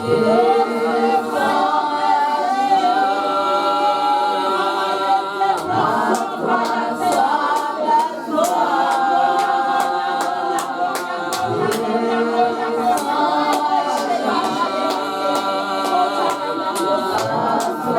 Se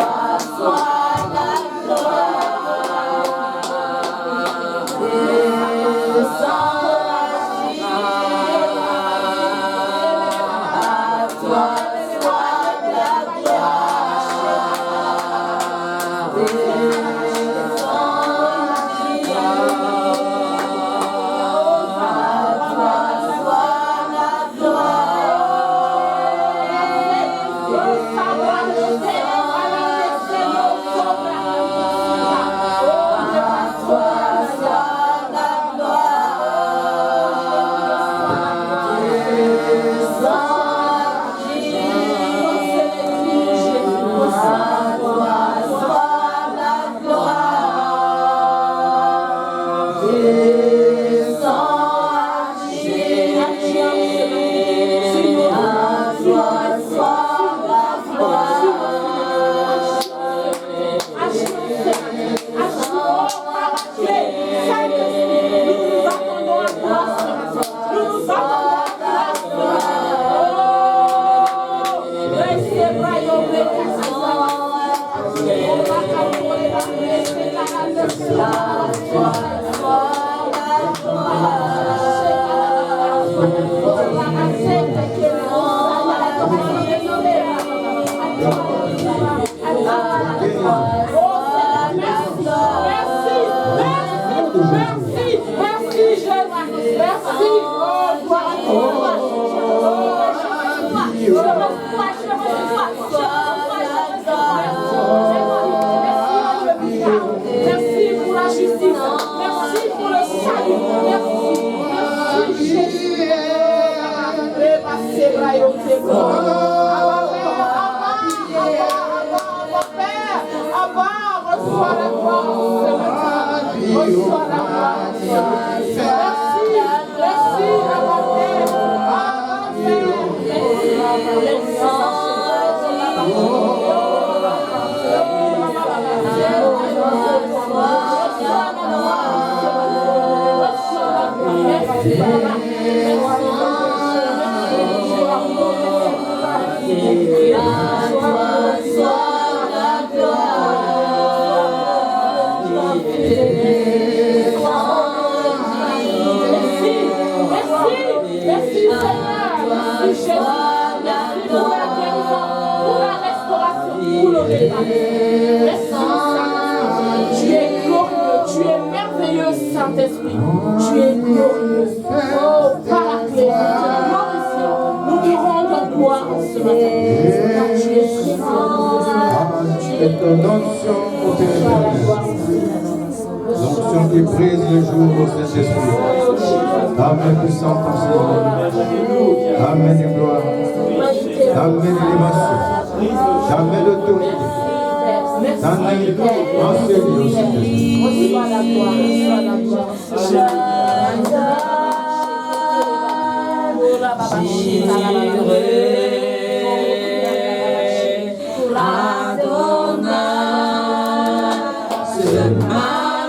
manifestera.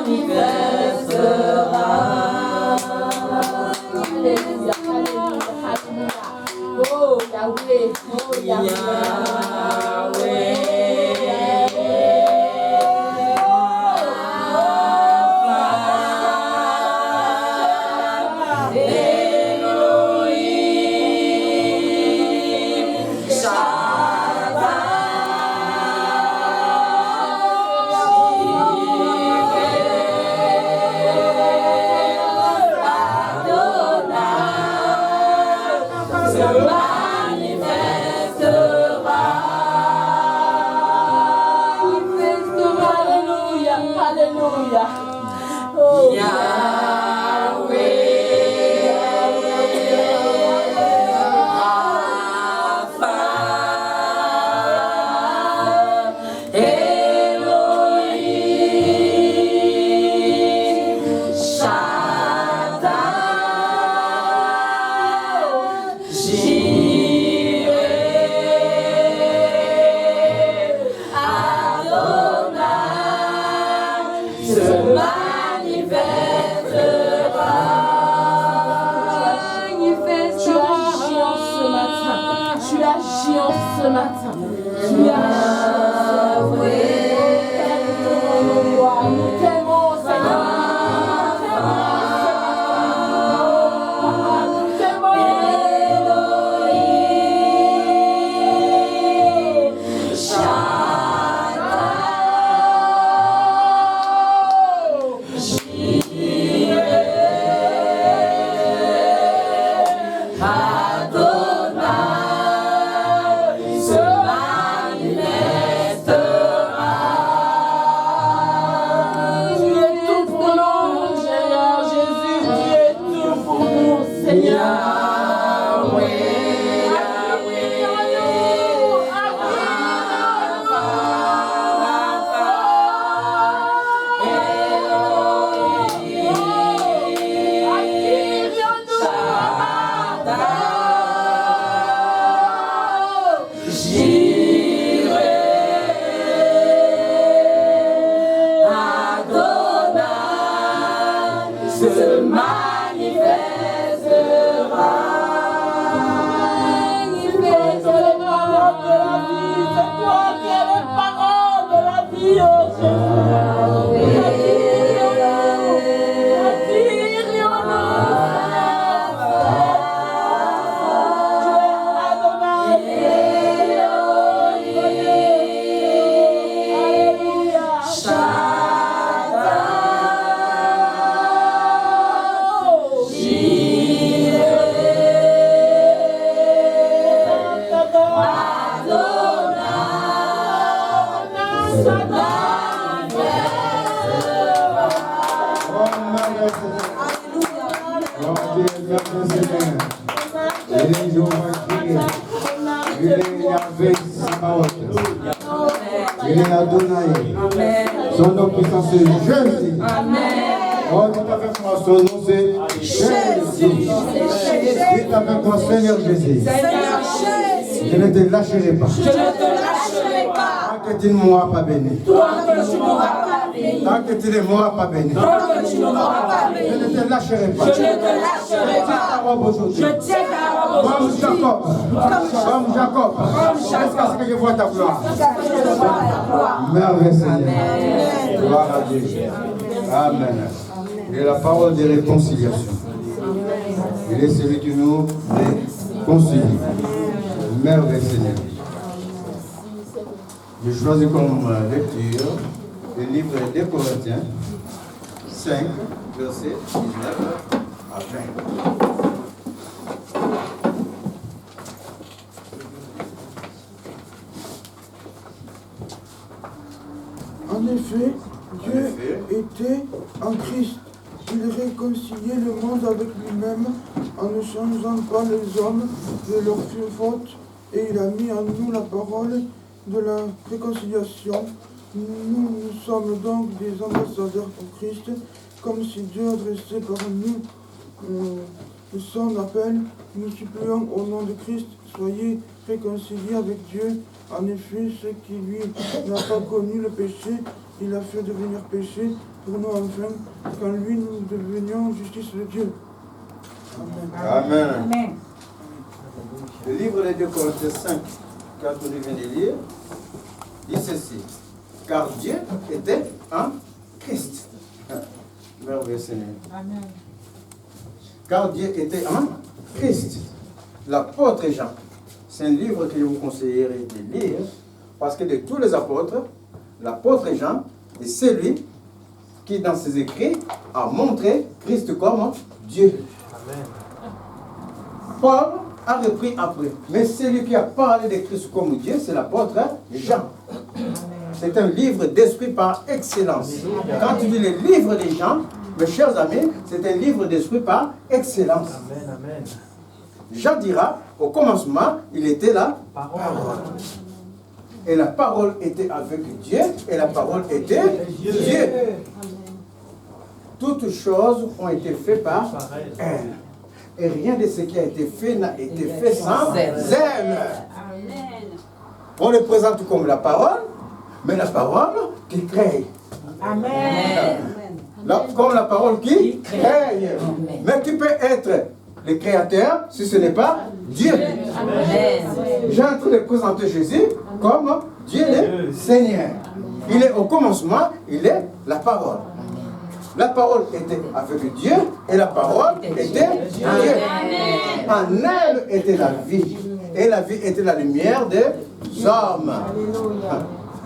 agions ce matin. Tu as avoué. Nous t'aimons, Seigneur. Il est Adonai. Son nom puissant c'est Jésus. Oh, tout avec moi, son nom c'est Jésus. Dites avec moi, Seigneur Jésus. Je ne te lâcherai pas. Tant que tu ne m'auras pas béni. Tant que tu ne m'auras pas béni. Je ne te lâcherai pas. Je tiens ta robe aujourd'hui. Comme Jacob. Jusqu'à ce que je vois ta gloire. Merveilleux Seigneur. Gloire à Dieu. Amen. Il est la parole de réconciliation. Il est celui qui nous réconcilie. Merveilleux Seigneur. Je choisis comme lecture le livre des Corinthiens 5, verset 19 à 20. En effet, Dieu était en Christ. Il réconciliait le monde avec lui-même en ne changeant pas les hommes de leurs fautes, et il a mis en nous la parole de la réconciliation. Nous sommes donc des ambassadeurs pour Christ, comme si Dieu adressait par nous son appel. Nous supplions au nom de Christ, soyez réconciliés avec Dieu. En effet, ce qui lui n'a pas connu le péché, il a fait devenir péché pour nous, enfin, qu'en lui nous devenions justice de Dieu. Amen. Amen. Amen. Le livre des 2 Corinthiens 5, quand on vient de lire, dit ceci. Car Dieu était en Christ. Merveilleux Seigneur. Amen. Car Dieu était en Christ. L'apôtre Jean. C'est un livre que je vous conseillerais de lire, parce que de tous les apôtres, l'apôtre Jean est celui qui, dans ses écrits, a montré Christ comme Dieu. Amen. Paul a repris après, mais celui qui a parlé de Christ comme Dieu, c'est l'apôtre Jean. C'est un livre d'esprit par excellence. Quand tu lis le livre des Jean, mes chers amis, c'est un livre d'esprit par excellence. Amen, amen. Jean dira, au commencement, il était la parole. Et la parole était avec Dieu, et la parole était Dieu. Toutes choses ont été faites par elle. Et rien de ce qui a été fait n'a été fait sans elle. On le présente comme la parole, mais la parole qui crée. Amen. Comme la parole qui crée. Mais qui peut être le Créateur si ce n'est pas Dieu? J'ai en train de présenter Jésus comme Dieu le Seigneur. Il est au commencement, il est la parole. La parole était avec Dieu et la parole était Dieu. En elle était la vie. Et la vie était la lumière des hommes.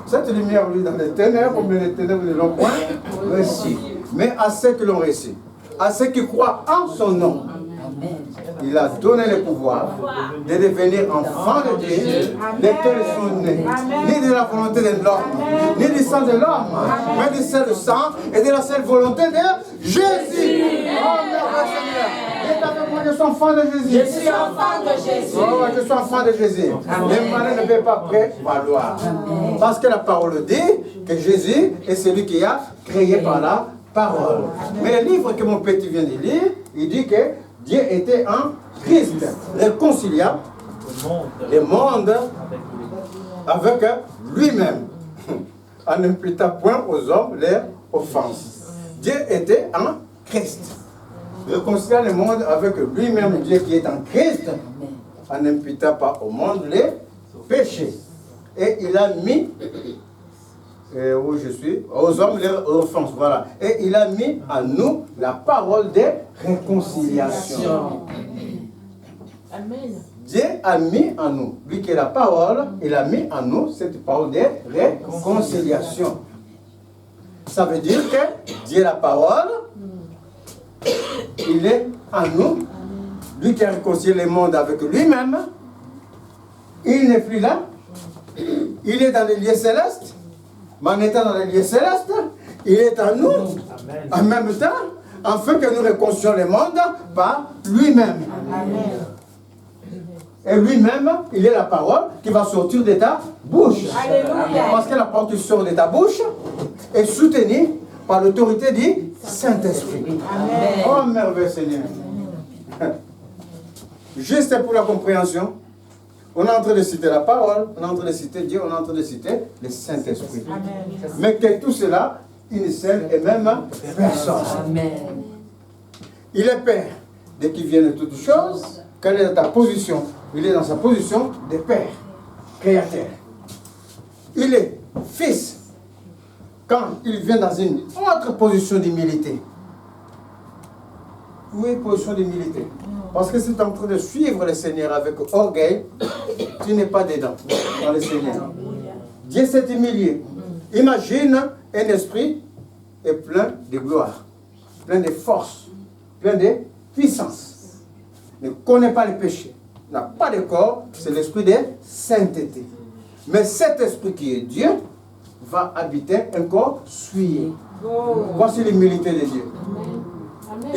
Cette lumière, lui, dans les ténèbres, mais les ténèbres ne l'ont point reçu. Mais à ceux qui l'ont reçu, à ceux qui croient en son nom, il a donné le pouvoir de devenir enfants de Dieu, lesquels sont nés, ni de la volonté de l'homme, ni du sang de l'homme, mais du seul sang et de la seule volonté de Jésus. Oh, merveilleux Seigneur. Dites avec moi, je suis enfant de Jésus. Je suis enfant de Jésus. Oh, je suis enfant de Jésus. Les malins ne peuvent pas prévaloir. Parce que la parole dit que Jésus est celui qui a créé par la parole. Mais le livre que mon petit vient de lire, il dit que Dieu était en Christ, réconciliable le monde avec lui-même, en n'imputant point aux hommes leurs offenses. Dieu était en Christ, réconciliable le monde avec lui-même, Dieu qui est en Christ, en n'imputant pas au monde les péchés. Et il a mis, où je suis, aux hommes leurs offenses, voilà. Et il a mis en nous la parole de réconciliation. Amen. Dieu a mis en nous, lui qui est la parole, il a mis en nous cette parole de réconciliation. Ça veut dire que Dieu est la parole, il est en nous, lui qui a réconcilié le monde avec lui-même, il n'est plus là, il est dans les lieux célestes, mais en étant dans les lieux célestes, il est en nous, en même temps, afin que nous réconcilions le monde par lui-même. Et lui-même, il est la parole qui va sortir de ta bouche. Alléluia. Parce que la parole qui sort de ta bouche est soutenue par l'autorité du Saint-Esprit. Oh, merveilleux Seigneur. Juste pour la compréhension, on est en train de citer la parole, on est en train de citer Dieu, on est en train de citer le Saint-Esprit. Mais que tout cela, une seule et même personne. Il est Père dès qu'il vient de toutes choses. Quelle est ta position? Il est dans sa position de Père, Créateur. Il est Fils quand il vient dans une autre position d'humilité. Oui, position d'humilité. Parce que si tu es en train de suivre le Seigneur avec orgueil, tu n'es pas dedans, dans le Seigneur. Dieu s'est humilié. Imagine un esprit est plein de gloire, plein de force, plein de puissance. Ne connaît pas le péché, n'a pas de corps, c'est l'esprit de sainteté. Mais cet esprit qui est Dieu va habiter un corps souillé. Voici l'humilité de Dieu.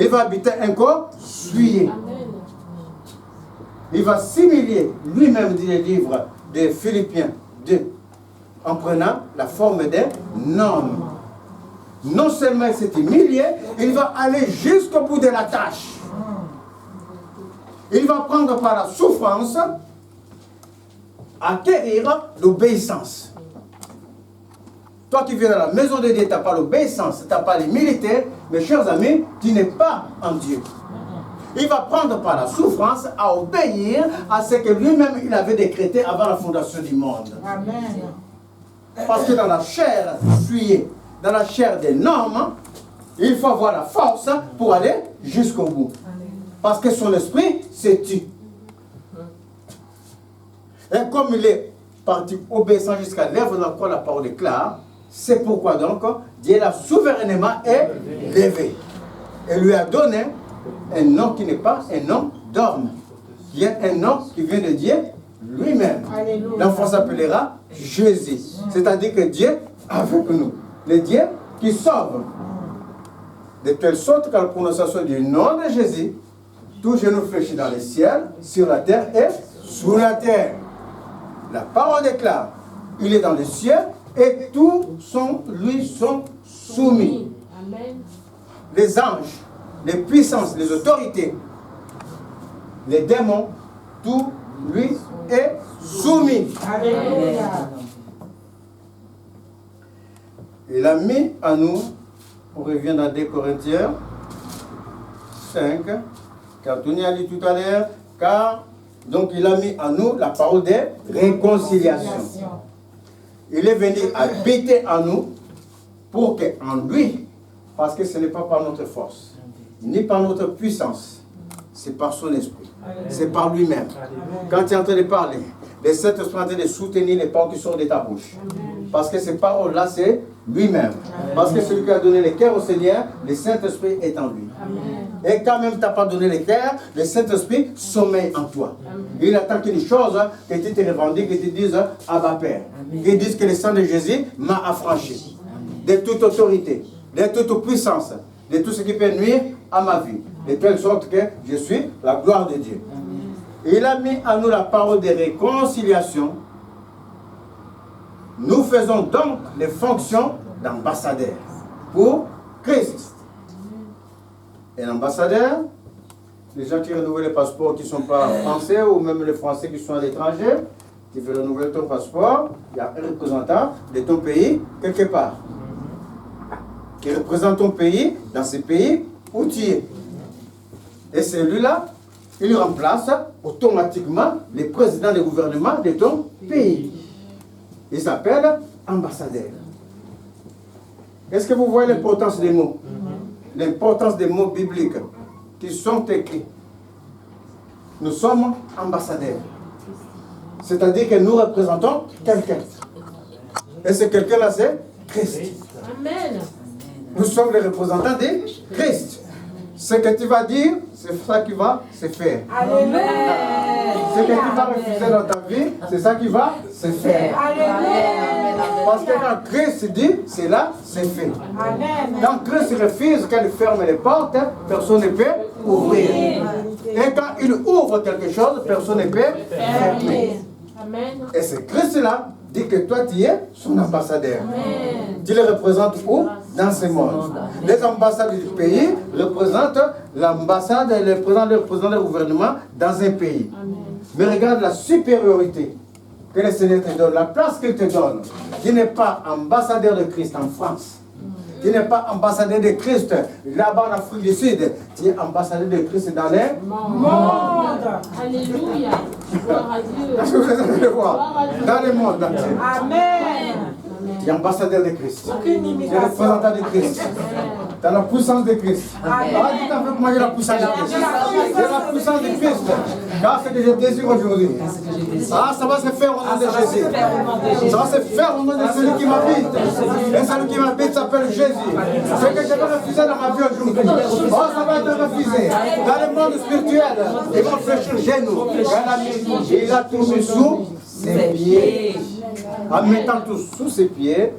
Il va habiter un corps souillé. Il va s'humilier lui-même, dit le livre de Philippiens 2, en prenant la forme d'un homme. Non seulement il s'est humilié, il va aller jusqu'au bout de la tâche. Il va prendre par la souffrance, acquérir l'obéissance. Toi qui viens dans la maison de Dieu, tu n'as pas l'obéissance, tu n'as pas les militaires, mes chers amis, tu n'es pas en Dieu. Il va prendre par la souffrance à obéir à ce que lui-même il avait décrété avant la fondation du monde. Amen. Parce que dans la chair souillée, dans la chair des normes, il faut avoir la force pour aller jusqu'au bout. Parce que son esprit se tue. Et comme il est parti obéissant jusqu'à l'œuvre dans laquelle la parole est claire, c'est pourquoi donc Dieu l'a souverainement élevé. Et lui a donné un nom qui n'est pas un nom d'homme. Il y a un nom qui vient de Dieu lui-même. L'enfant s'appellera Jésus. C'est-à-dire que Dieu est avec nous. Le Dieu qui sauve. De telle sorte qu'à la prononciation du nom de Jésus, tout genou fléchit dans le ciel, sur la terre et sous la terre. La parole déclare, il est dans le ciel et tous lui sont soumis. Amen. Les anges, les puissances, les autorités, les démons, tout lui est soumis. Amen. Il a mis à nous, on revient dans 2 Corinthiens 5, Tony a dit tout à l'heure, car donc il a mis en nous la parole de réconciliation. Il est venu habiter en nous pour qu'en lui, parce que ce n'est pas par notre force, ni par notre puissance, c'est par son esprit, c'est par lui-même. Quand tu es en train de parler, le Saint-Esprit est en train de soutenir les paroles qui sortent de ta bouche. Parce que ces paroles-là, c'est lui-même. Parce que celui qui a donné le cœur au Seigneur, le Saint-Esprit est en lui. Et quand même tu n'as pas donné le cœur, le Saint-Esprit sommeille en toi. Il attend qu'une chose, que tu te revendiques, que tu dises Abba Père. Qu'il dise que le sang de Jésus m'a affranchi de toute autorité, de toute puissance, de tout ce qui peut nuire à ma vie. De telle sorte que je suis la gloire de Dieu. Il a mis en nous la parole de réconciliation. Nous faisons donc les fonctions d'ambassadeurs pour Christ. Et l'ambassadeur, les gens qui renouvellent les passeports qui ne sont pas français ou même les Français qui sont à l'étranger, tu veux renouveler ton passeport, il y a un représentant de ton pays quelque part. Qui représente ton pays dans ce pays où tu es. Et celui-là, il remplace automatiquement le président du gouvernement de ton pays. Il s'appelle ambassadeur. Est-ce que vous voyez l'importance des mots? L'importance des mots bibliques qui sont écrits. Nous sommes ambassadeurs. C'est-à-dire que nous représentons quelqu'un. Et ce quelqu'un-là, c'est Christ. Amen. Nous sommes les représentants de Christ. Ce que tu vas dire, c'est ça qui va se faire. Amen. Ce que tu vas refuser dans ta vie, c'est ça qui va se faire. Amen. Parce que quand Christ dit, c'est là, c'est fait. Amen. Quand Christ refuse qu'elle ferme les portes, personne ne peut ouvrir. Et quand il ouvre quelque chose, personne ne peut fermer. Amen. Et c'est Christ-là dit que toi, tu es son ambassadeur. Amen. Tu le représentes où? Dans ce monde. Les ambassades du pays représentent l'ambassade et le président du gouvernement dans un pays. Amen. Mais regarde la supériorité que le Seigneur te donne, la place qu'il te donne. Tu n'es pas ambassadeur de Christ en France. Tu n'es pas ambassadeur de Christ là-bas en Afrique du Sud. Tu es ambassadeur de Christ dans les Monde. Alléluia. Gloire à Dieu. Est-ce que vous allez le voir? Dans le monde entier. Amen. Tu es ambassadeur de Christ. Tu es représentant de Christ. Tu as la puissance de Christ. Ah, dites avec moi, j'ai la puissance de Christ. J'ai la puissance de Christ. Car ce que je désire aujourd'hui. Ah, ça va se faire au nom de Jésus. Ça va se faire au nom de celui qui m'habite. Et celui qui m'habite s'appelle Jésus. Ce que je vais refuser dans ma vie aujourd'hui. Oh, ça va être refusé. Dans le monde spirituel, ils vont fléchir genoux. Il a tout mis sous ses pieds. En mettant tout sous ses pieds,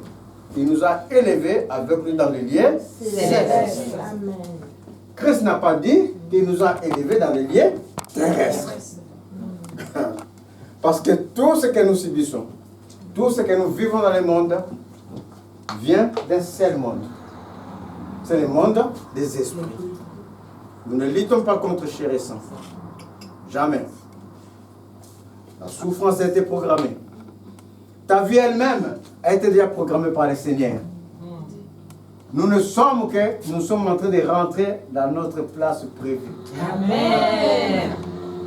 il nous a élevés avec lui dans les lieux célestes. Christ n'a pas dit qu'il nous a élevés dans les lieux terrestres. Parce que tout ce que nous subissons, tout ce que nous vivons dans le monde, vient d'un seul monde. C'est le monde des esprits. Nous ne luttons pas contre chair et sang. Jamais. La souffrance a été programmée. Ta vie elle-même a été déjà programmée par le Seigneur. Nous ne sommes que, nous sommes en train de rentrer dans notre place prévue. Amen.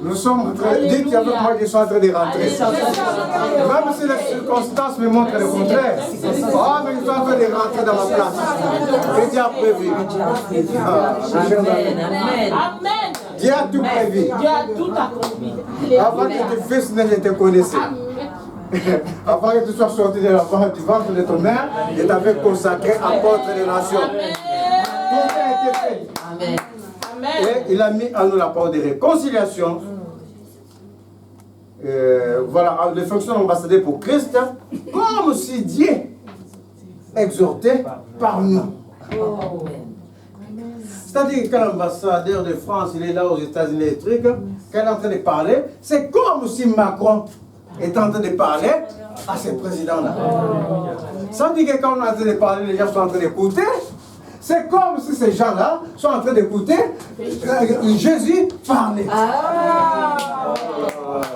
Nous sommes en train, dites avec moi que je suis en train de rentrer. Même si les circonstances me montrent le contraire. Oh, mais je suis en train de rentrer dans ma place. Que Dieu a prévu. Amen. Dieu a tout prévu. Dieu a tout accompli. Avant que tes fils ne te connaissaient. Avant que tu sois sorti du ventre de ton mère, il t'avait consacré apôtre des nations. Tout a été fait. Amen. Et il a mis en nous la parole de réconciliation. Voilà, les fonctions d'ambassadeur pour Christ, comme si Dieu exhortait par nous. C'est-à-dire que quand l'ambassadeur de France, il est là aux États-Unis, les trucs, quand il est en train de parler, c'est comme si Macron est en train de parler à ce président-là. Ça veut dire que quand on est en train de parler, les gens sont en train d'écouter. C'est comme si ces gens-là sont en train d'écouter Jésus parler.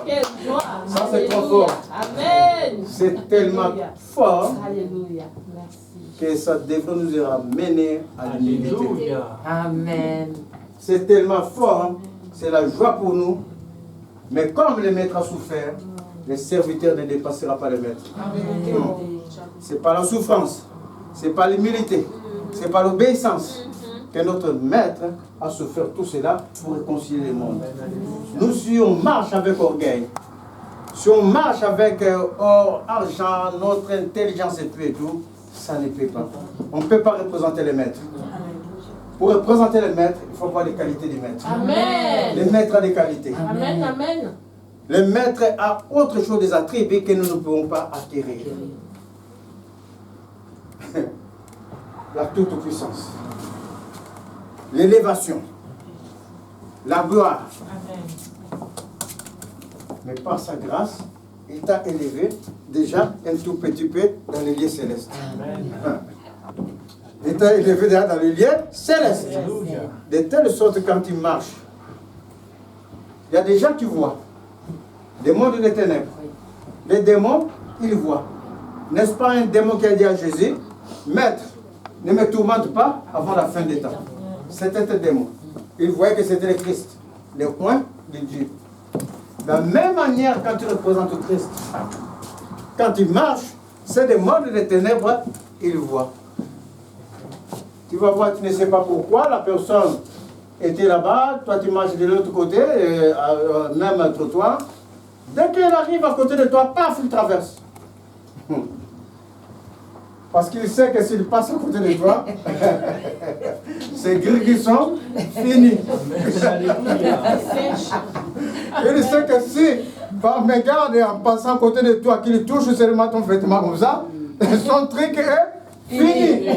Quelle joie. Ça, c'est trop fort. Amen. C'est tellement fort Alléluia. Merci. que ça devrait nous ramener à l'humilité. Amen. C'est tellement fort, c'est la joie pour nous. Mais comme le maître a souffert, le serviteur ne dépassera pas le maître. Ce n'est pas la souffrance, ce n'est pas l'humilité, ce n'est pas l'obéissance que notre maître a souffert tout cela pour réconcilier le monde. Nous, si on marche avec orgueil, si on marche avec or, argent, notre intelligence et tout, ça ne peut pas. On ne peut pas représenter le maître. Pour représenter le maître, il faut avoir les qualités du maître. Amen. Le maître a des qualités. Amen, amen. Le maître a autre chose, des attributs que nous ne pouvons pas acquérir. La toute-puissance, l'élévation, la gloire. Amen. Mais par sa grâce, il t'a élevé déjà un tout petit peu dans les lieux célestes. Il t'a élevé déjà dans les lieux célestes. De telle sorte que quand il marche, il y a des gens qui voient. Des mondes des ténèbres. Les démons, ils voient. N'est-ce pas un démon qui a dit à Jésus, Maître, ne me tourmente pas avant la fin des temps. C'était un démon. Il voyait que c'était le Christ, le coin de Dieu. De la même manière, quand tu représentes Christ, quand il marche, c'est des mondes des ténèbres, il voit. Tu vas voir, tu ne sais pas pourquoi, la personne était là-bas, toi tu marches de l'autre côté, même trottoir. Dès qu'elle arrive à côté de toi, paf, il traverse. Parce qu'il sait que s'il passe à côté de toi, c'est gris qui sont finis. Il sait que si, par mégarde et en passant à côté de toi, qu'il touche seulement ton vêtement comme ça, son truc est fini.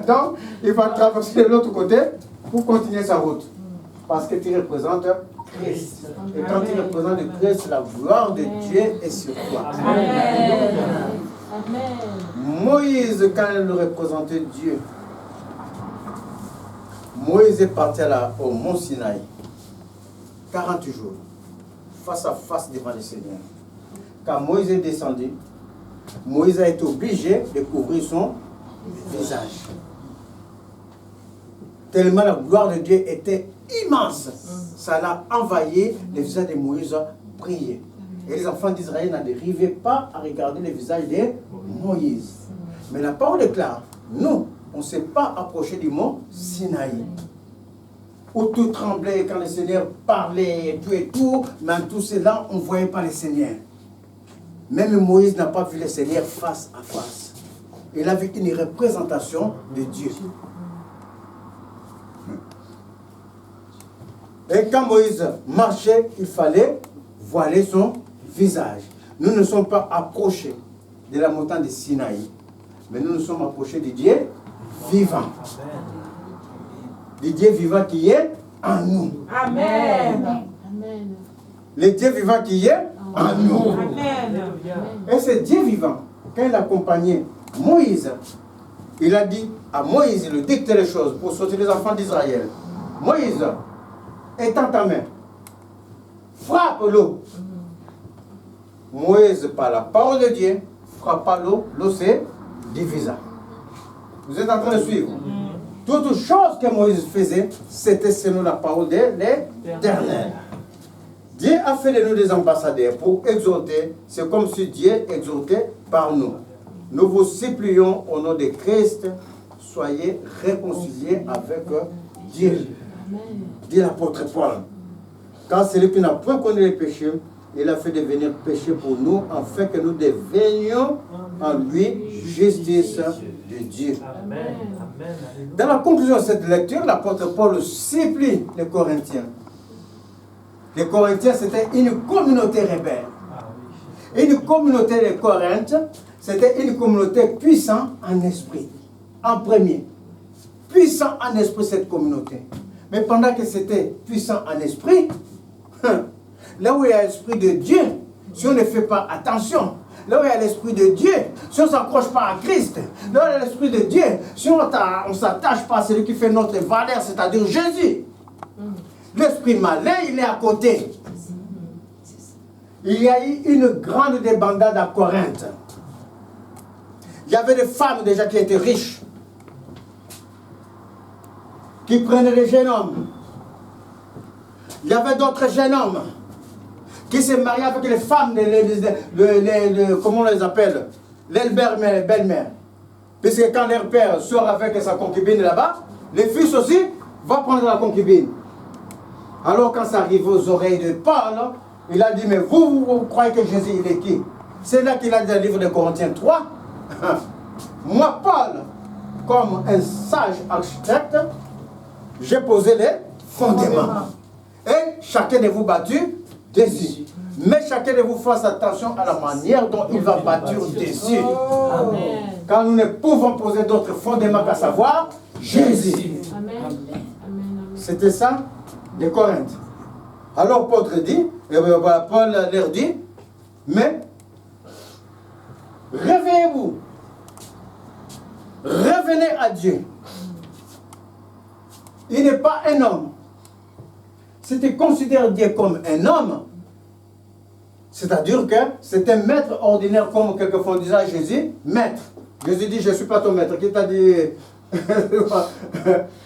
Donc, il va traverser de l'autre côté pour continuer sa route. Parce que tu représentes Christ. Et quand tu représentes Christ, la gloire de Dieu est sur toi. Amen. Amen. Moïse, quand il représentait Dieu, Moïse est parti au mont Sinaï, 40 jours, face à face devant le Seigneur. Quand Moïse est descendu, Moïse a été obligé de couvrir son visage. Tellement la gloire de Dieu était immense, ça l'a envahi, le visage de Moïse brillait. Et les enfants d'Israël n'arrivaient pas à regarder le visage de Moïse. Mais la parole est claire. Nous, on ne s'est pas approché du mont Sinaï. Où tout tremblait quand le Seigneur parlait et tout. Mais en tout cela, on ne voyait pas le Seigneur. Même Moïse n'a pas vu le Seigneur face à face. Il a vu une représentation de Dieu. Et quand Moïse marchait, il fallait voiler son visage. Nous ne sommes pas approchés de la montagne de Sinaï, mais nous nous sommes approchés du Dieu vivant. Du Dieu vivant qui est en nous. Amen. Amen. Le Dieu vivant qui est en nous. Amen. Et ce Dieu vivant, quand il accompagnait Moïse, il a dit à Moïse, il lui dictait les choses pour sortir les enfants d'Israël. Moïse, étends ta main, frappe l'eau. Moïse, par la parole de Dieu, frappa l'eau, l'eau s'est divisa. Vous êtes en train de suivre? Toute chose que Moïse faisait, c'était selon la parole de l'Éternel. Dieu a fait de nous des ambassadeurs pour exhorter. C'est comme si Dieu exhortait par nous. Nous vous supplions au nom de Christ, soyez réconciliés avec Dieu. Dit l'apôtre Paul. Car celui qui n'a point connu les péchés, il a fait devenir péché pour nous, afin que nous devenions en lui justice de Dieu. Amen. Dans la conclusion de cette lecture, l'apôtre Paul supplie les Corinthiens. Les Corinthiens, c'était une communauté rebelle. Une communauté de Corinthe, c'était une communauté puissante en esprit. En premier. Puissant en esprit, cette communauté. Mais pendant que c'était puissant en esprit, là où il y a l'esprit de Dieu, si on ne fait pas attention, là où il y a l'esprit de Dieu, si on ne s'accroche pas à Christ, là où il y a l'esprit de Dieu, si on ne s'attache pas à celui qui fait notre valeur, c'est-à-dire Jésus, l'esprit malin, il est à côté. Il y a eu une grande débandade à Corinthe. Il y avait des femmes déjà qui étaient riches, qui prenaient des jeunes hommes. il y avait d'autres jeunes hommes qui se mariaient avec les femmes, comment on les appelle, les belles-mères. Puisque quand leur père sort avec sa concubine là-bas, les fils aussi vont prendre la concubine. Alors quand ça arrive aux oreilles de Paul, il a dit, mais vous croyez que Jésus, il est qui? C'est là qu'il a dit dans le livre de Corinthiens 3. Moi, Paul, comme un sage architecte, j'ai posé les fondements. Et chacun de vous battu dessus. Mais chacun de vous fasse attention à la manière dont il va bâtir dessus. Amen. Car nous ne pouvons poser d'autres fondements qu'à savoir Jésus. Amen. C'était ça de Corinthe. Alors Paul leur dit, mais réveillez-vous. Revenez à Dieu. Il n'est pas un homme. Si tu considères Dieu comme un homme, c'est-à-dire que c'est un maître ordinaire, comme quelquefois on disait à Jésus, maître. Jésus dit, je ne suis pas ton maître. Qui t'a dit?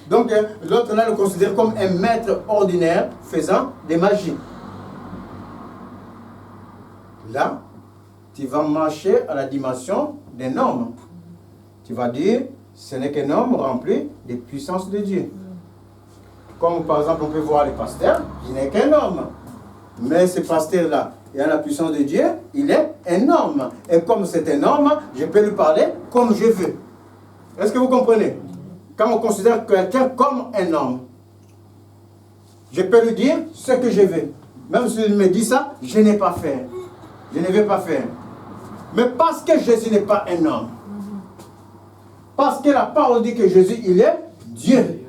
Donc l'autre là le considère comme un maître ordinaire faisant des magies. Là, tu vas marcher à la dimension d'un homme. Tu vas dire, ce n'est qu'un homme rempli des puissances de Dieu. Comme par exemple, on peut voir les pasteurs, il n'est qu'un homme. Mais ce pasteur-là, il a la puissance de Dieu, il est un homme. Et comme c'est un homme, je peux lui parler comme je veux. Est-ce que vous comprenez? Quand on considère quelqu'un comme un homme, je peux lui dire ce que je veux. Même s'il me dit ça, je n'ai pas fait. Je ne vais pas faire. Mais parce que Jésus n'est pas un homme, parce que la parole dit que Jésus, il est Dieu.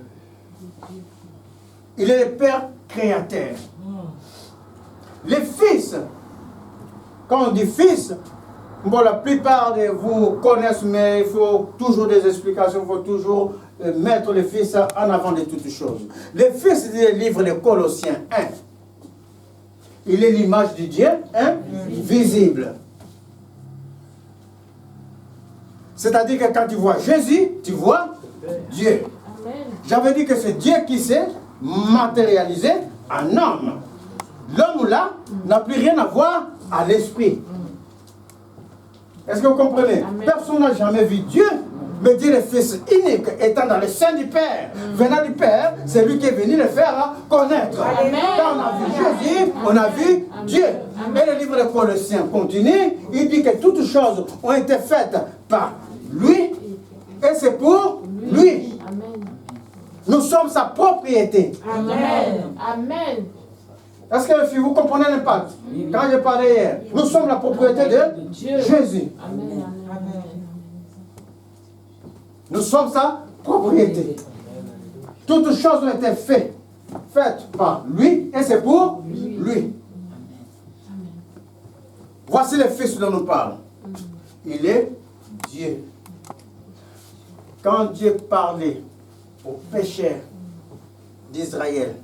Il est le Père créateur. Les fils, quand on dit fils, bon, la plupart de vous connaissent, mais il faut toujours des explications, il faut toujours mettre les fils en avant de toutes choses. Les fils du livre de Colossiens 1, il est l'image de Dieu visible. C'est-à-dire que quand tu vois Jésus, tu vois Dieu. J'avais dit que c'est Dieu qui s'est matérialisé en homme. L'homme là n'a plus rien à voir à l'esprit. Est-ce que vous comprenez? Amen. Personne n'a jamais vu Dieu, mais Dieu le Fils unique, étant dans le sein du Père. Venant du Père, c'est lui qui est venu le faire connaître. Amen. Quand on a vu Jésus, on a vu Dieu. Et le livre de Colossiens continue, il dit que toutes choses ont été faites par lui, et c'est pour lui. Amen. Nous sommes sa propriété. Amen. Amen. Est-ce que vous comprenez l'impact? Quand j'ai parlé hier, nous sommes la propriété de Jésus. Amen. Nous sommes sa propriété. Toutes choses ont été faites par lui et c'est pour lui. Voici le Fils dont nous parlons. Il est Dieu. Quand Dieu parlait aux pécheurs d'Israël,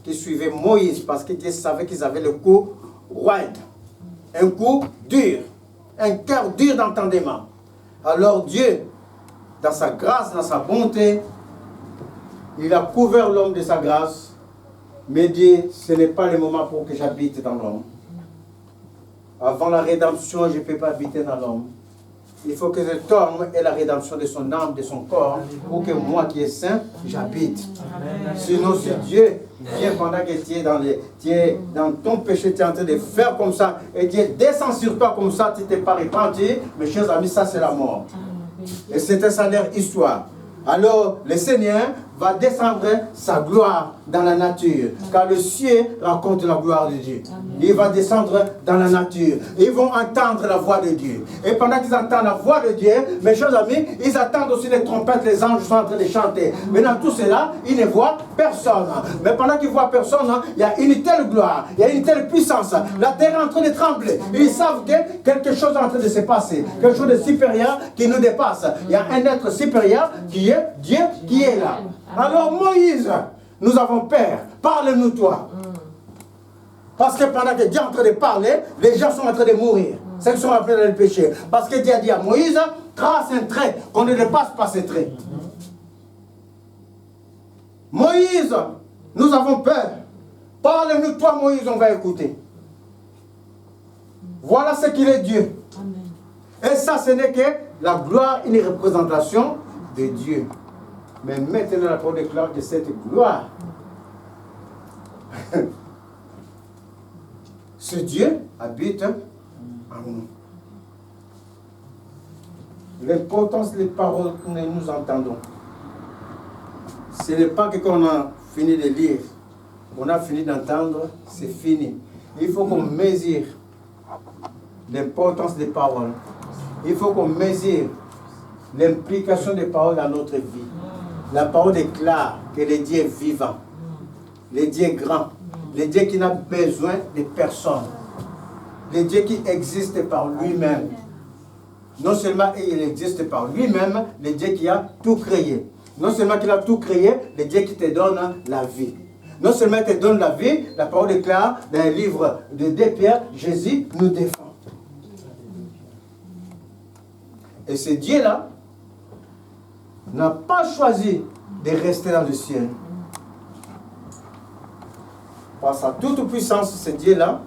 qui suivaient Moïse, parce que Dieu savait qu'ils avaient le cou roide, un cou dur, un cœur dur d'entendement. Alors Dieu, dans sa grâce, dans sa bonté, il a couvert l'homme de sa grâce, mais dit, ce n'est pas le moment pour que j'habite dans l'homme. Avant la rédemption, je ne peux pas habiter dans l'homme. Il faut que cet homme ait la rédemption de son âme, de son corps, pour que moi qui est saint, j'habite. Sinon, si Dieu vient pendant que tu es dans ton péché, tu es en train de faire comme ça, et Dieu descend sur toi comme ça, tu t'es pas repenti, mes chers amis, ça c'est la mort. Et c'était ça leur histoire. Alors, le Seigneur va descendre sa gloire dans la nature. Car le ciel raconte la gloire de Dieu. Il va descendre dans la nature. Ils vont entendre la voix de Dieu. Et pendant qu'ils entendent la voix de Dieu, mes chers amis, ils attendent aussi les trompettes, les anges sont en train de chanter. Mais dans tout cela, ils ne voient personne. Mais pendant qu'ils ne voient personne, il y a une telle gloire, il y a une telle puissance. La terre est en train de trembler. Ils savent que quelque chose est en train de se passer. Quelque chose de supérieur qui nous dépasse. Il y a un être supérieur qui est Dieu qui est là. Alors Moïse, nous avons peur. Parle-nous toi. Parce que pendant que Dieu est en train de parler, les gens sont en train de mourir. Ceux qui sont appelés dans le péché. Parce que Dieu a dit à Moïse, trace un trait, qu'on ne dépasse pas ce trait. Moïse, nous avons peur. Parle-nous, toi, Moïse, on va écouter. Voilà ce qu'il est Dieu. Amen. Et ça, ce n'est que la gloire, une représentation de Dieu. Mais maintenant, la parole déclare que cette gloire, ce Dieu habite en nous. L'importance des paroles que nous entendons, ce n'est pas que quand on a fini de lire, on a fini d'entendre, c'est fini. Il faut qu'on mesure l'importance des paroles. Il faut qu'on mesure l'implication des paroles dans notre vie. La parole déclare que le Dieu est vivant, le Dieu est grand, le Dieu qui n'a besoin de personne, le Dieu qui existe par lui-même. Non seulement il existe par lui-même, le Dieu qui a tout créé. Non seulement qu'il a tout créé, le Dieu qui te donne la vie. Non seulement il te donne la vie, la parole déclare dans le livre de 2 Pierre, Jésus nous défend. Et ce Dieu-là n'a pas choisi de rester dans le ciel. Par sa toute puissance, ce Dieu-là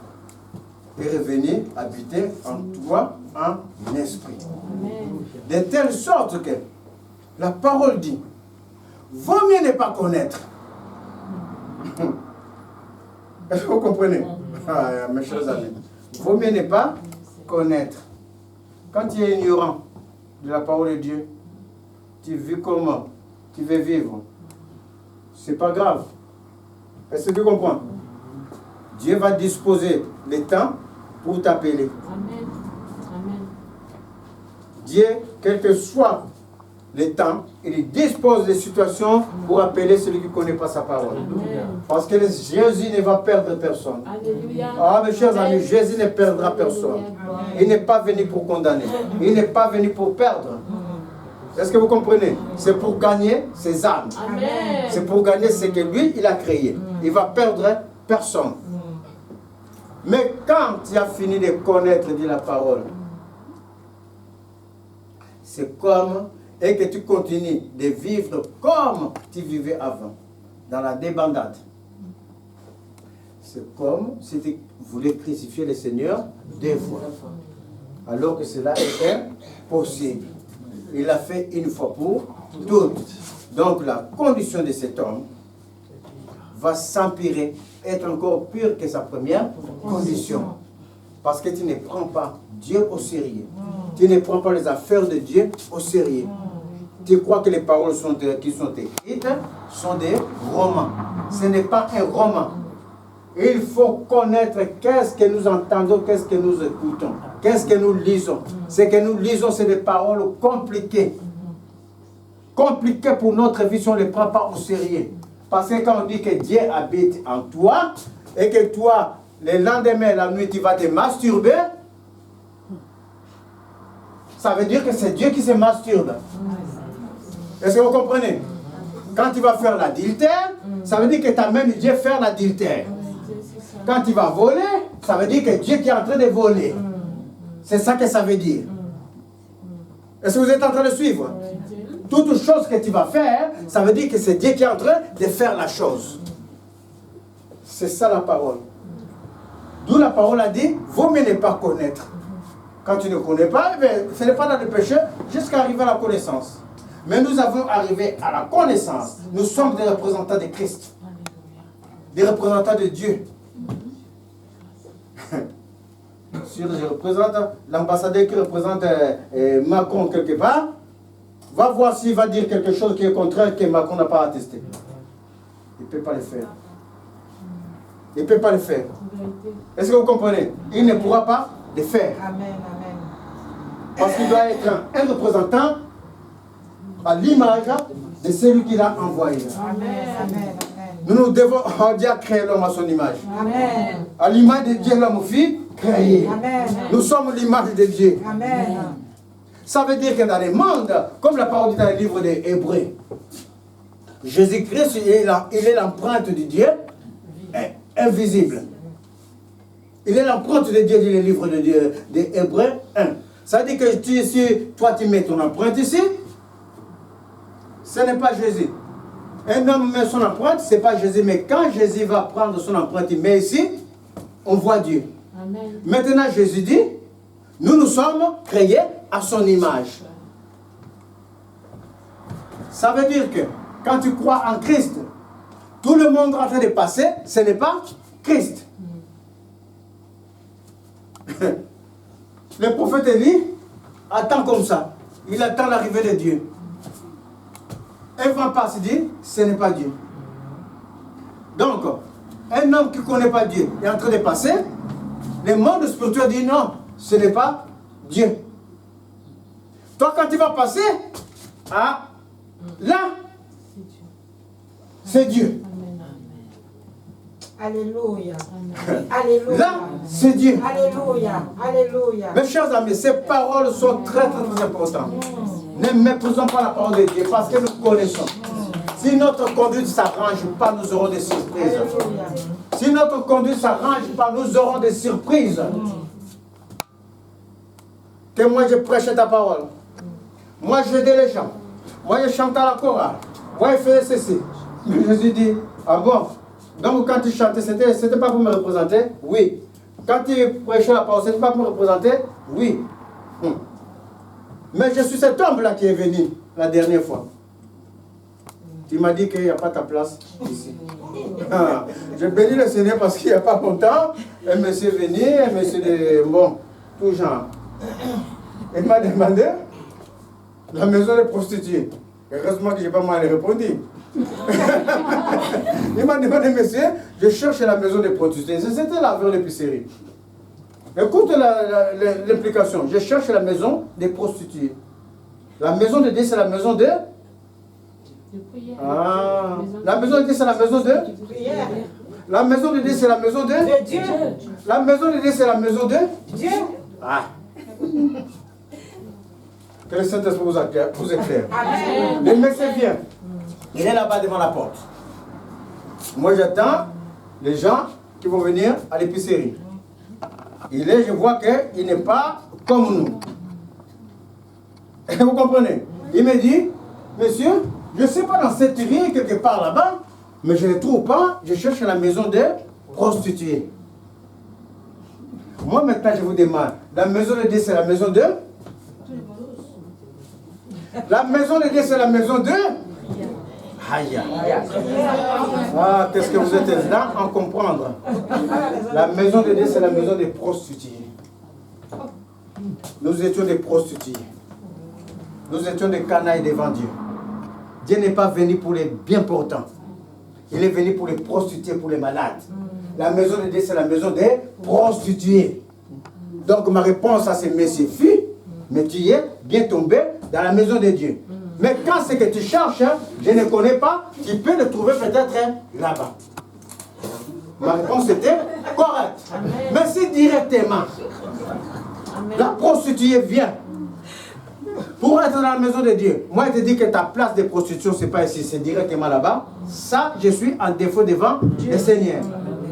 est revenu habiter en toi, en esprit. De telle sorte que la parole dit, vaut mieux ne pas connaître. Est-ce que vous comprenez? Mes chers amis, vaut mieux ne pas connaître. Quand tu es ignorant de la parole de Dieu, tu vis comment? Tu veux vivre. C'est pas grave. Est-ce que tu comprends? Dieu va disposer le temps pour t'appeler. Amen. Amen. Dieu, quel que soit le temps, il dispose des situations pour appeler celui qui ne connaît pas sa parole. Amen. Parce que Jésus ne va perdre personne. Alléluia. Ah, mes chers amis, Jésus ne perdra personne. Il n'est pas venu pour condamner. Il n'est pas venu pour perdre. Est-ce que vous comprenez? C'est pour gagner ses âmes. Amen. C'est pour gagner ce que lui, il a créé. Il va perdre personne. Mais quand tu as fini de connaître, dit la parole, c'est comme, et que tu continues de vivre comme tu vivais avant, dans la débandade. C'est comme si tu voulais crucifier le Seigneur 2 fois, alors que cela était possible. Il l'a fait une fois pour toutes. Donc la condition de cet homme va s'empirer, être encore pire que sa première condition. Parce que tu ne prends pas Dieu au sérieux. Tu ne prends pas les affaires de Dieu au sérieux. Tu crois que les paroles qui sont écrites sont des romans. Ce n'est pas un roman. Il faut connaître qu'est-ce que nous entendons, qu'est-ce que nous écoutons, qu'est-ce que nous lisons. Ce que nous lisons, c'est des paroles compliquées. Compliquées pour notre vie si on ne les prend pas au sérieux. Parce que quand on dit que Dieu habite en toi, et que toi, le lendemain, la nuit, tu vas te masturber, ça veut dire que c'est Dieu qui se masturbe. Est-ce que vous comprenez? Quand tu vas faire l'adultère, ça veut dire que tu amènes Dieu faire l'adultère. Quand tu vas voler, ça veut dire que Dieu qui est en train de voler. C'est ça que ça veut dire. Est-ce que vous êtes en train de suivre? Toute chose que tu vas faire, ça veut dire que c'est Dieu qui est en train de faire la chose. C'est ça la parole. D'où la parole a dit, vaut mieux ne pas connaître. Quand tu ne connais pas, ce n'est pas dans le péché jusqu'à arriver à la connaissance. Mais nous avons arrivé à la connaissance. Nous sommes des représentants de Christ. Des représentants de Dieu. Si je représente l'ambassadeur qui représente Macron quelque part, va voir s'il va dire quelque chose qui est contraire que Macron n'a pas attesté. Il ne peut pas le faire. Il ne peut pas le faire. Est-ce que vous comprenez? Il ne pourra pas le faire. Amen, amen. Parce qu'il doit être un représentant à l'image de celui qu'il a envoyé. Amen, amen, Nous devons, Dieu a créé l'homme à son image. amen. À l'image de Dieu, l'homme fut créé. Amen. Nous sommes l'image de Dieu. Amen. Ça veut dire que dans le monde, comme la parole dit dans le livre des Hébreux, Jésus-Christ, il est l'empreinte de Dieu invisible. Il est l'empreinte de Dieu, dit le livre de Dieu, des Hébreux 1. Ça veut dire que si toi tu mets ton empreinte ici, ce n'est pas Jésus. Un homme met son empreinte, ce n'est pas Jésus, mais quand Jésus va prendre son empreinte, il met ici, on voit Dieu. Amen. Maintenant, Jésus dit, nous sommes créés à son image. Ça veut dire que quand tu crois en Christ, tout le monde en train de passer, ce n'est pas Christ. Le prophète Élie attend comme ça. Il attend l'arrivée de Dieu. Un vent passe, il dit, ce n'est pas Dieu. Donc, un homme qui ne connaît pas Dieu est en train de passer. Le monde spirituel dit non, ce n'est pas Dieu. Toi, quand tu vas passer, là, c'est Dieu. Alléluia. Alléluia. Là, c'est Dieu. Alléluia. Alléluia. Mes chers amis, ces paroles sont très importantes. Ne méprisons pas la parole de Dieu parce que nous connaissons. Si notre conduite ne s'arrange pas, nous aurons des surprises. Alléluia. Si notre conduite ne s'arrange pas, nous aurons des surprises. Que moi je prêche ta parole. Moi je aidais les gens. Moi je chantais à la chorale. Moi je faisais ceci. Mais Jésus dit, ah bon? Donc quand tu chantais, c'était pas pour me représenter? Oui. Quand tu prêchais la parole, c'était pas pour me représenter? Oui. Mais je suis cet homme-là qui est venu la dernière fois. Tu m'as dit qu'il n'y a pas ta place ici. Ah, je bénis le Seigneur parce qu'il n'y a pas longtemps, un monsieur est venu, un monsieur de, bon, tout genre. Il m'a demandé la maison des prostituées. Heureusement que je n'ai pas mal répondu. Il m'a demandé, monsieur, je cherche la maison des prostituées. C'était la vers l'épicerie. Écoute l'implication. Je cherche la maison des prostituées. La maison de Dieu, c'est la maison de... Ah, la maison de Dieu, c'est la maison de... La maison de Dieu, c'est la maison de... Dieu. La maison de Dieu, c'est la maison de... Dieu. Ah. Que le Saint-Esprit vous éclaire. Amen. Le monsieur vient. Il est là-bas devant la porte. Moi, j'attends les gens qui vont venir à l'épicerie. Je vois qu'il n'est pas comme nous. Vous comprenez? Il me dit, monsieur, je ne sais pas dans cette rue, quelque part là-bas, mais je ne trouve pas, je cherche la maison de prostituées. Moi, maintenant, je vous demande, la maison de Dieu, c'est la maison de... La maison de Dieu, c'est la maison de... Aïe. Ah, qu'est-ce que vous êtes là en comprendre? La maison de Dieu, c'est la maison des prostituées. Nous étions des prostituées. Nous étions des canailles devant Dieu. Dieu n'est pas venu pour les bien portants. Il est venu pour les prostituées, pour les malades. La maison de Dieu, c'est la maison des prostituées. Donc ma réponse à ces messieurs fut, mais tu es bien tombé dans la maison de Dieu. Mais quand c'est que tu cherches, je ne connais pas, tu peux le trouver peut-être là-bas. Ma réponse était correcte. Mais si directement, la prostituée vient pour être dans la maison de Dieu, moi je te dis que ta place de prostitution, ce n'est pas ici, c'est directement là-bas. Ça, je suis en défaut devant le Seigneur.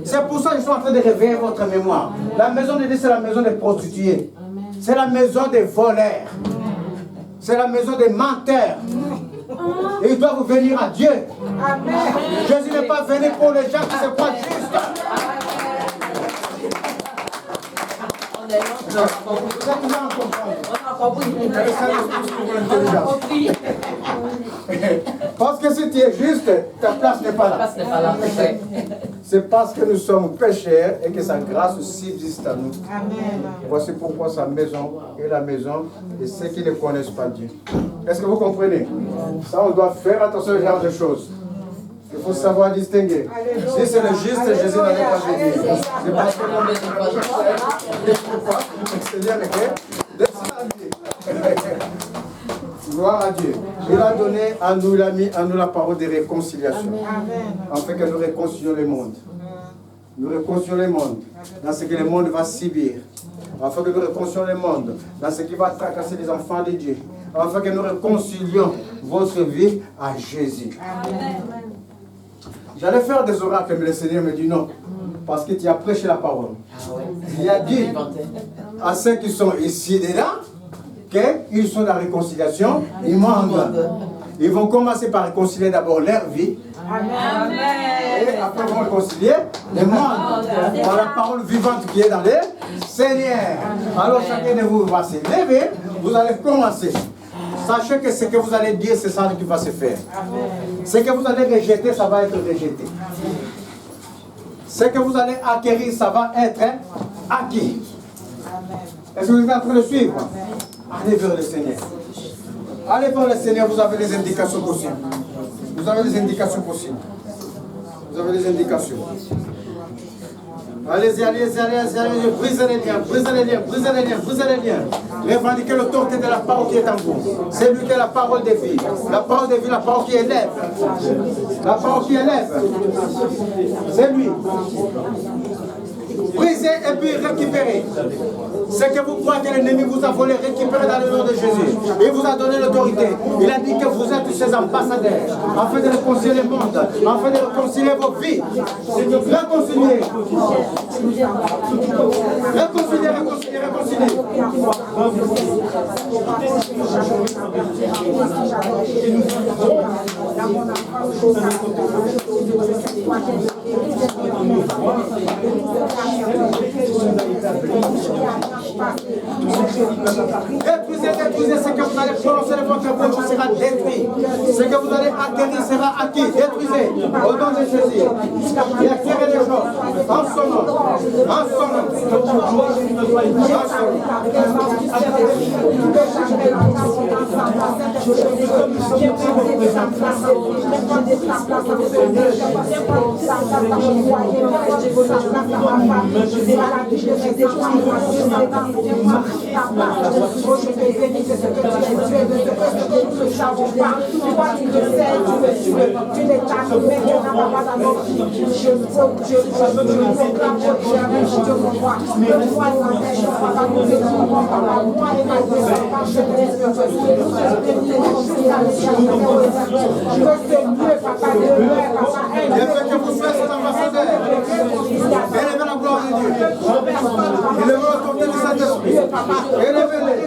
C'est pour ça que je suis en train de réveiller votre mémoire. La maison de Dieu, c'est la maison des prostituées. C'est la maison des voleurs. C'est la maison des menteurs. Et ils doivent venir à Dieu. Amen. Jésus n'est pas venu pour les gens qui se croient justes. On est là. Vous êtes là à comprendre. On a compris. Parce que si tu es juste, ta place n'est pas là. C'est parce que nous sommes pécheurs et que sa grâce subsiste à nous. Amen. Voici pourquoi sa maison est la maison de ceux qui ne connaissent pas Dieu. Est-ce que vous comprenez? Ça, on doit faire attention à ce genre de choses. Il faut savoir distinguer. Si c'est le juste, Jésus n'allait pas venir. C'est parce que l'homme Gloire à Dieu. Il a donné à nous, il a mis à nous la parole de réconciliation. Amen. Afin que nous réconcilions le monde. Nous réconcilions le monde dans ce que le monde va subir. Afin que nous réconcilions le monde dans ce qui va tracasser les enfants de Dieu. Afin que nous réconcilions votre vie à Jésus. Amen. J'allais faire des oracles, mais le Seigneur me dit non. Parce que tu as prêché la parole. Il a dit à ceux qui sont ici dedans qu'ils sont dans la réconciliation. Ils mentent. Ils vont commencer par réconcilier d'abord leur vie. Amen. Et après, ils vont réconcilier le monde. Par la parole vivante qui est dans les Seigneur. Alors, chacun de vous va se lever. Vous allez commencer. Sachez que ce que vous allez dire, c'est ça qui va se faire. Ce que vous allez rejeter, ça va être rejeté. Ce que vous allez acquérir, ça va être acquis. Est-ce que vous êtes en train de suivre? Allez vers le Seigneur. Allez vers le Seigneur, vous avez les indications possibles. Vous avez les indications possibles. Vous avez les indications. Allez-y, allez-y, allez-y, allez-y. Brisez les liens, brisez les liens, brisez les liens, brisez les liens. Revendiquez l'autorité de la parole qui est en vous. C'est lui qui est la parole de vie. La parole de vie, la parole qui élève. La parole qui élève. C'est lui. Brisez et puis récupérez. Ce que vous croyez que l'ennemi vous a volé, récupérez dans le nom de Jésus. Il vous a donné l'autorité. Il a dit que vous êtes ses ambassadeurs, afin de réconcilier le monde, afin de réconcilier vos vies. Réconcilier. Réconcilier, réconcilier, réconcilier. Détruisez ce que vous allez prononcer de votre bouche sera détruit. Ce que vous allez acquérir sera acquis. Détruisez au nom de Jésus. Et acquérez les choses en son nom. En son nom. Que vous soyez son ambassadeur. Élevez la gloire de Dieu. Élevez l'autorité du Saint-Esprit. Élevez-les.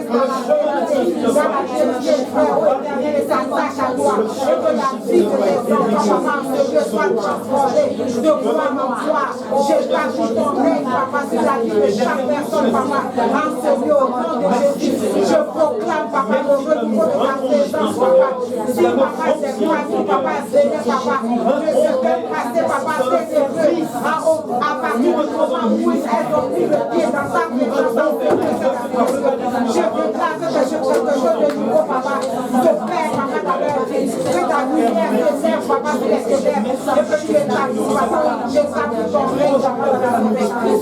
Je proclame, papa, le renouveau de ta présence, papa. Si, papa, c'est moi qui, papa, Seigneur, papa, que je vais passer, papa, c'est heureux, à partir du moment où ils ont pris le pied dans ta présence, je déclare que je fais quelque chose de nouveau, papa, de paix, papa, dans leur vie, que ta lumière réserve, papa, sur les ténèbres, et que tu établis, papa, j'établis ton règne, papa, dans la vie,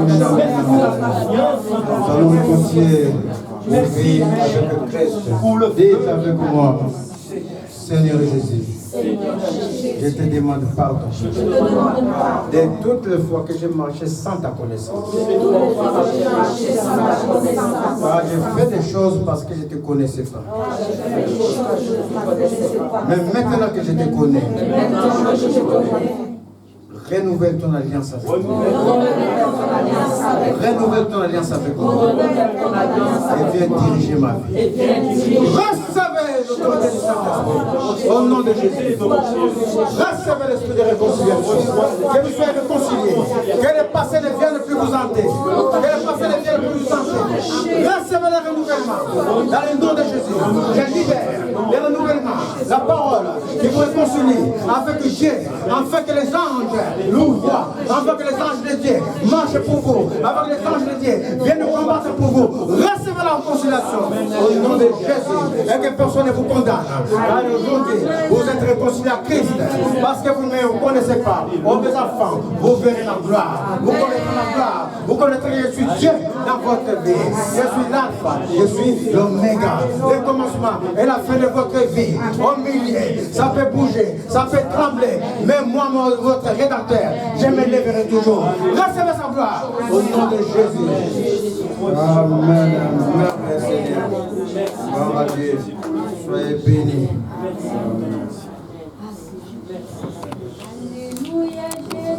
Nous allons réconcilier nos vies avec Christ. Dites avec moi, Seigneur Jésus, je te demande pardon de toutes les fois que j'ai marché sans ta connaissance. J'ai fait des choses parce que je ne te connaissais pas. Mais maintenant que je te connais, renouvelle ton alliance avec moi. Renouvelle ton alliance avec moi. Et viens diriger ma vie. Recevez l'autorité du Saint-Esprit. Au nom de Jésus. Recevez l'esprit de réconciliation. Que vous soyez réconciliés. Que le passé ne vienne plus vous hanter. Que le passé ne vienne plus vous hanter. Recevez le renouvellement. Dans le nom de Jésus. Je libère le renouvellement. La parole qui vous réconcilie. Afin que Dieu, afin que les anges l'ouvre, afin que les anges de Dieu marchent pour vous, afin que les anges de Dieu viennent combattre pour vous. Recevez la réconciliation au nom de Jésus et que personne ne vous condamne. Car aujourd'hui, vous êtes réconciliés à Christ parce que vous ne me connaissez pas. Oh mes enfants, vous verrez la gloire. Vous connaîtrez la gloire. Vous connaîtrez que je suis Dieu dans votre vie. Je suis l'alpha, je suis l'oméga, le commencement et la fin de votre vie. Au milieu, ça peut bouger, ça peut trembler, mais moi, votre rédacteur, je me lèverai toujours. Recevez sa gloire au nom de Jésus. Amen. Amen, Seigneur. Gloire à Dieu. Soyez bénis.